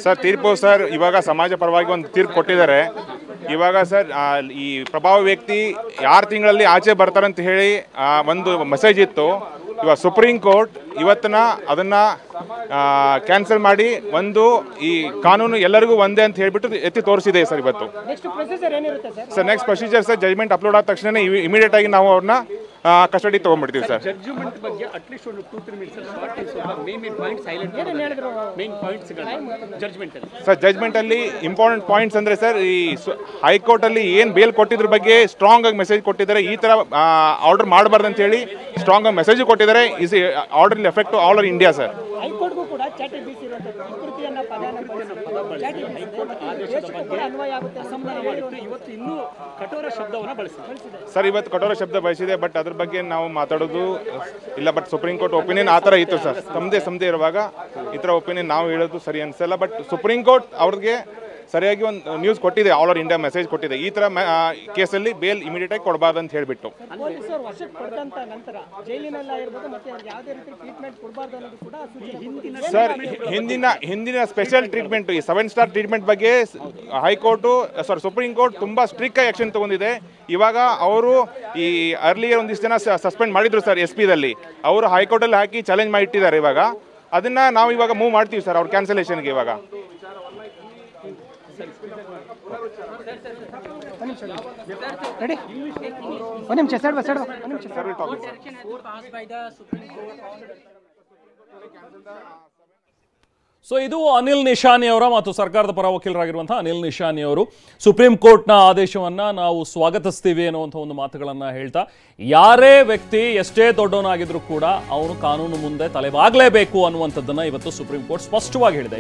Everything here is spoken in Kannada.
ಸರ್ ತೀರ್ಪು ಸರ್ ಇವಾಗ ಸಮಾಜ ಪರವಾಗಿ ಒಂದು ತೀರ್ಪು ಕೊಟ್ಟಿದ್ದಾರೆ. ಇವಾಗ ಸರ್ ಈ ಪ್ರಭಾವ ವ್ಯಕ್ತಿ 6 ತಿಂಗಳಲ್ಲಿ ಆಚೆ ಬರ್ತಾರಂತ ಹೇಳಿ ಒಂದು ಮೆಸೇಜ್ ಇತ್ತು. ಇವಾಗ ಸುಪ್ರೀಂ ಕೋರ್ಟ್ ಇವತ್ತಿನ ಅದನ್ನು ಕ್ಯಾನ್ಸಲ್ ಮಾಡಿ ಒಂದು ಈ ಕಾನೂನು ಎಲ್ಲರಿಗೂ ಒಂದೇ ಅಂತ ಹೇಳಿಬಿಟ್ಟು ಎತ್ತಿ ತೋರಿಸಿದೆ ಸರ್ ಇವತ್ತು. Sir next procedure sir judgment upload ಆದ ತಕ್ಷಣ ಇಮಿಡಿಯೇಟ್ ಆಗಿ ನಾವು ಅವ್ರನ್ನ ಕಸ್ಟಡಿ ತೊಗೊಂಡ್ಬಿಡ್ತೀವಿ ಸರ್. ಜಡ್ಜ್ಮೆಂಟ್ ಬಗ್ಗೆ ಅಟ್ಲೀಸ್ಟ್ ಒಂದು 2-3 minutes points highlight main points judgment ಅಲ್ಲಿ ಸರ್ ಜಜ್ಮೆಂಟಲ್ಲಿ ಇಂಪಾರ್ಟೆಂಟ್ ಪಾಯಿಂಟ್ಸ್ ಅಂದರೆ ಸರ್ ಈ ಹೈಕೋರ್ಟಲ್ಲಿ ಏನು ಬೇಲ್ ಕೊಟ್ಟಿದ್ರ ಬಗ್ಗೆ ಸ್ಟ್ರಾಂಗ್ ಆಗಿ ಮೆಸೇಜ್ ಕೊಟ್ಟಿದ್ದಾರೆ. ಈ ಥರ ಆರ್ಡರ್ ಮಾಡಬಾರ್ದು ಅಂತ ಹೇಳಿ ಸ್ಟ್ರಾಂಗ್ ಆಗಿ ಮೆಸೇಜ್ ಕೊಟ್ಟಿದ್ದಾರೆ. Is order effect all over India sir. ಹೈಕೋರ್ಟ್ಗೂ ಕೂಡ ಚಾಟಿ ಬೀಸಿ ವಿಕೃತಿಯನ್ನ ಇವತ್ತು ಇನ್ನೂ ಕಠೋರ ಶಬ್ದವನ್ನು ಬಳಸಿದೆ ಸರ್. ಇವತ್ತು ಕಠೋರ ಶಬ್ದ ಬಳಸಿದೆ, ಬಟ್ ಅದ್ರ ಬಗ್ಗೆ ನಾವು ಮಾತಾಡೋದು ಇಲ್ಲ. ಬಟ್ ಸುಪ್ರೀಂ ಕೋರ್ಟ್ ಒಪಿನಿಯನ್ ಆ ಥರ ಇತ್ತು ಸರ್. ಸಮದೇ ಇರುವಾಗ ಈ ಥರ ಒಪಿನಿಯನ್ ನಾವು ಹೇಳೋದು ಸರಿ ಅನಿಸಲ್ಲ. ಬಟ್ ಸುಪ್ರೀಂ ಕೋರ್ಟ್ ಅವ್ರಿಗೆ ಸರಿಯಾಗಿ ಒಂದು ನ್ಯೂಸ್ ಕೊಟ್ಟಿದೆ, ಆಲ್ ಓವರ್ ಇಂಡಿಯಾ ಮೆಸೇಜ್ ಕೊಟ್ಟಿದೆ. ಈ ಥರ ಕೇಸಲ್ಲಿ ಬೇಲ್ ಇಮಿಡಿಯೇಟ್ ಆಗಿ ಕೊಡಬಾರ್ದು ಅಂತ ಹೇಳಿಬಿಟ್ಟು ಸರ್ ಹಿಂದಿನ ಸ್ಪೆಷಲ್ ಟ್ರೀಟ್ಮೆಂಟ್ ಈ 7 ಸ್ಟಾರ್ ಟ್ರೀಟ್ಮೆಂಟ್ ಬಗ್ಗೆ ಸುಪ್ರೀಂ ಕೋರ್ಟ್ ತುಂಬ ಸ್ಟ್ರಿಕ್ಟ್ ಆಗಿ ಆಕ್ಷನ್ ತಗೊಂಡಿದೆ. ಇವಾಗ ಅವರು ಈ ಅರ್ಲಿಯರ್ ಒಂದಿಷ್ಟು ಜನ ಸಸ್ಪೆಂಡ್ ಮಾಡಿದ್ರು ಸರ್ SP ದಲ್ಲಿ. ಅವರು ಹೈಕೋರ್ಟಲ್ಲಿ ಹಾಕಿ ಚಾಲೆಂಜ್ ಮಾಡಿ ಇಟ್ಟಿದ್ದಾರೆ. ಇವಾಗ ಅದನ್ನ ನಾವು ಇವಾಗ ಮೂವ್ ಮಾಡ್ತೀವಿ ಸರ್ ಅವ್ರ ಕ್ಯಾನ್ಸಲೇಷನ್ಗೆ. ಇವಾಗ ಸೊ ಇದು ಅನಿಲ್ ನಿಶಾನಿ ಅವರ ಮತ್ತು ಸರ್ಕಾರದ ಪರ ವಕೀಲರಾಗಿರುವಂತಹ ಅನಿಲ್ ನಿಶಾನಿ ಅವರು ಸುಪ್ರೀಂ ಕೋರ್ಟ್ನ ಆದೇಶವನ್ನ ನಾವು ಸ್ವಾಗತಿಸ್ತೀವಿ ಅನ್ನುವಂಥ ಒಂದು ಮಾತುಗಳನ್ನ ಹೇಳ್ತಾ, ಯಾರೇ ವ್ಯಕ್ತಿ ಎಷ್ಟೇ ದೊಡ್ಡವನಾಗಿದ್ರು ಕೂಡ ಅವನು ಕಾನೂನು ಮುಂದೆ ತಲೆಬಾಗಲೇಬೇಕು ಅನ್ನುವಂಥದ್ದನ್ನ ಇವತ್ತು ಸುಪ್ರೀಂ ಕೋರ್ಟ್ ಸ್ಪಷ್ಟವಾಗಿ ಹೇಳಿದೆ.